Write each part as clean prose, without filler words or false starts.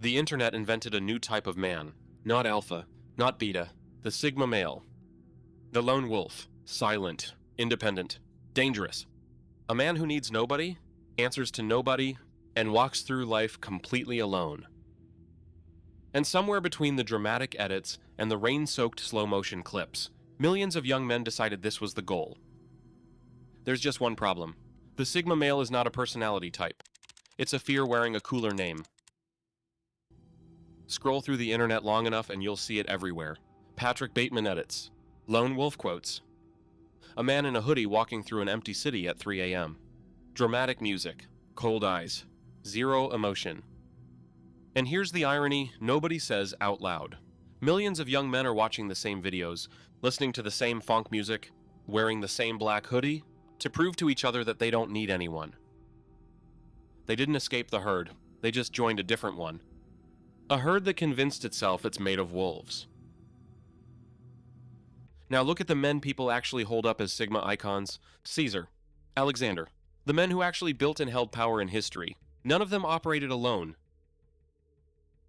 The internet invented a new type of man. Not alpha, not beta, the sigma male. The lone wolf, silent, independent, dangerous. A man who needs nobody, answers to nobody, and walks through life completely alone. And somewhere between the dramatic edits and the rain-soaked slow-motion clips, millions of young men decided this was the goal. There's just one problem. The sigma male is not a personality type. It's a fear wearing a cooler name. Scroll through the internet long enough and you'll see it everywhere. Patrick Bateman edits. Lone wolf quotes. A man in a hoodie walking through an empty city at 3 a.m. Dramatic music. Cold eyes. Zero emotion. And here's the irony nobody says out loud. Millions of young men are watching the same videos, listening to the same funk music, wearing the same black hoodie, to prove to each other that they don't need anyone. They didn't escape the herd, they just joined a different one. A herd that convinced itself it's made of wolves. Now look at the men people actually hold up as Sigma icons. Caesar, Alexander, the men who actually built and held power in history. None of them operated alone.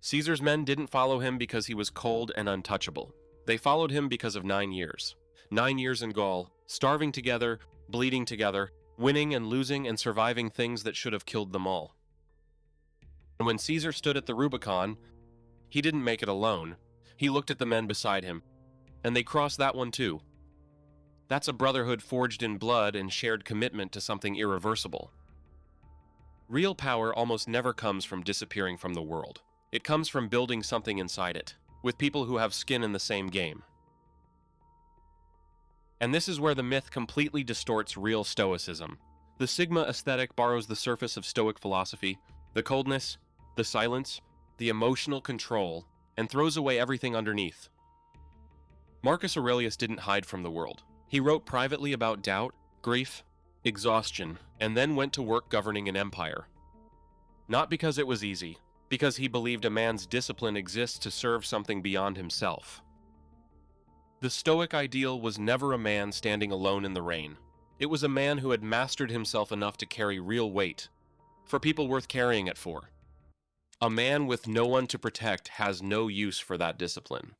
Caesar's men didn't follow him because he was cold and untouchable. They followed him because of 9 years. 9 years in Gaul, starving together, bleeding together, winning and losing and surviving things that should have killed them all. And when Caesar stood at the Rubicon, he didn't make it alone. He looked at the men beside him, and they crossed that one too. That's a brotherhood forged in blood and shared commitment to something irreversible. Real power almost never comes from disappearing from the world. It comes from building something inside it, with people who have skin in the same game. And this is where the myth completely distorts real Stoicism. The Sigma aesthetic borrows the surface of Stoic philosophy, the coldness, the silence, the emotional control, and throws away everything underneath. Marcus Aurelius didn't hide from the world. He wrote privately about doubt, grief, exhaustion, and then went to work governing an empire. Not because it was easy, because he believed a man's discipline exists to serve something beyond himself. The Stoic ideal was never a man standing alone in the rain. It was a man who had mastered himself enough to carry real weight, for people worth carrying it for. A man with no one to protect has no use for that discipline.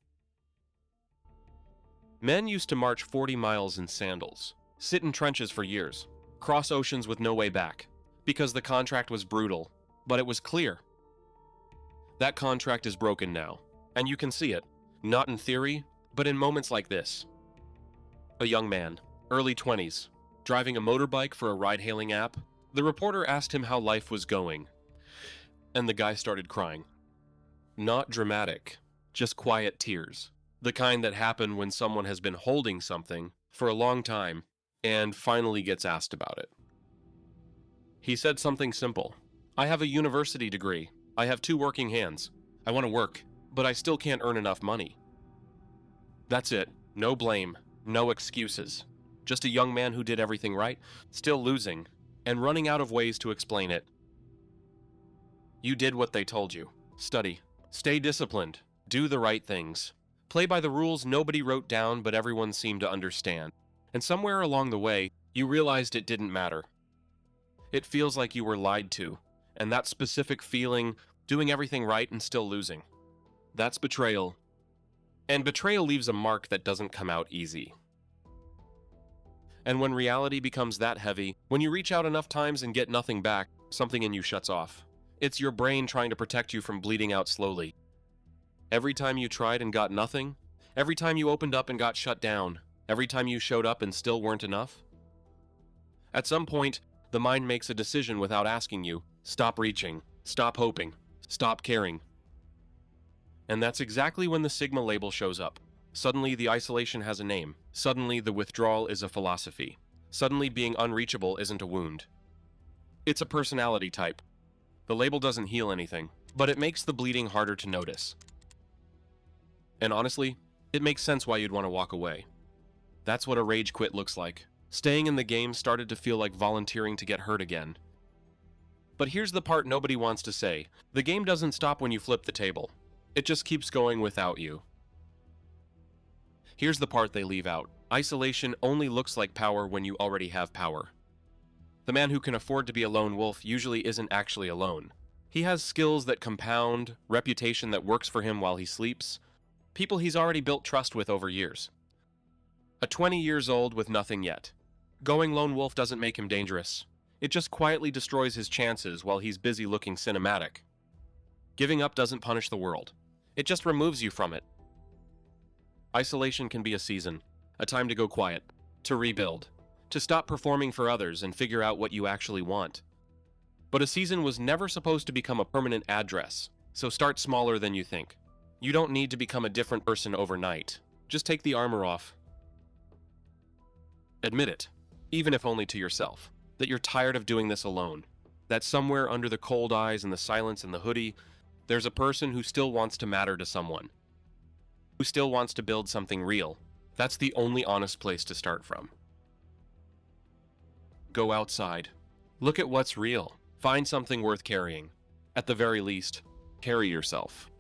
Men used to march 40 miles in sandals, sit in trenches for years, cross oceans with no way back, because the contract was brutal, but it was clear. That contract is broken now, and you can see it, not in theory, but in moments like this. A young man, early 20s, driving a motorbike for a ride-hailing app. The reporter asked him how life was going, and the guy started crying. Not dramatic, just quiet tears. The kind that happen when someone has been holding something for a long time and finally gets asked about it. He said something simple. I have a university degree. I have 2 working hands. I want to work, but I still can't earn enough money. That's it. No blame, no excuses. Just a young man who did everything right, still losing, and running out of ways to explain it. You did what they told you. Study. Stay disciplined. Do the right things. Play by the rules nobody wrote down but everyone seemed to understand. And somewhere along the way, you realized it didn't matter. It feels like you were lied to, and that specific feeling, doing everything right and still losing. That's betrayal. And betrayal leaves a mark that doesn't come out easy. And when reality becomes that heavy, when you reach out enough times and get nothing back, something in you shuts off. It's your brain trying to protect you from bleeding out slowly. Every time you tried and got nothing, every time you opened up and got shut down, every time you showed up and still weren't enough. At some point, the mind makes a decision without asking you. Stop reaching, stop hoping, stop caring. And that's exactly when the Sigma label shows up. Suddenly the isolation has a name. Suddenly the withdrawal is a philosophy. Suddenly being unreachable isn't a wound. It's a personality type. The label doesn't heal anything, but it makes the bleeding harder to notice. And honestly, it makes sense why you'd want to walk away. That's what a rage quit looks like. Staying in the game started to feel like volunteering to get hurt again. But here's the part nobody wants to say. The game doesn't stop when you flip the table. It just keeps going without you. Here's the part they leave out. Isolation only looks like power when you already have power. The man who can afford to be a lone wolf usually isn't actually alone. He has skills that compound, reputation that works for him while he sleeps, people he's already built trust with over years. A 20 years old with nothing yet. Going lone wolf doesn't make him dangerous. It just quietly destroys his chances while he's busy looking cinematic. Giving up doesn't punish the world. It just removes you from it. Isolation can be a season, a time to go quiet, to rebuild, to stop performing for others and figure out what you actually want. But a season was never supposed to become a permanent address, so start smaller than you think. You don't need to become a different person overnight. Just take the armor off. Admit it, even if only to yourself, that you're tired of doing this alone. That somewhere under the cold eyes and the silence and the hoodie, there's a person who still wants to matter to someone, who still wants to build something real. That's the only honest place to start from. Go outside. Look at what's real. Find something worth carrying. At the very least, carry yourself.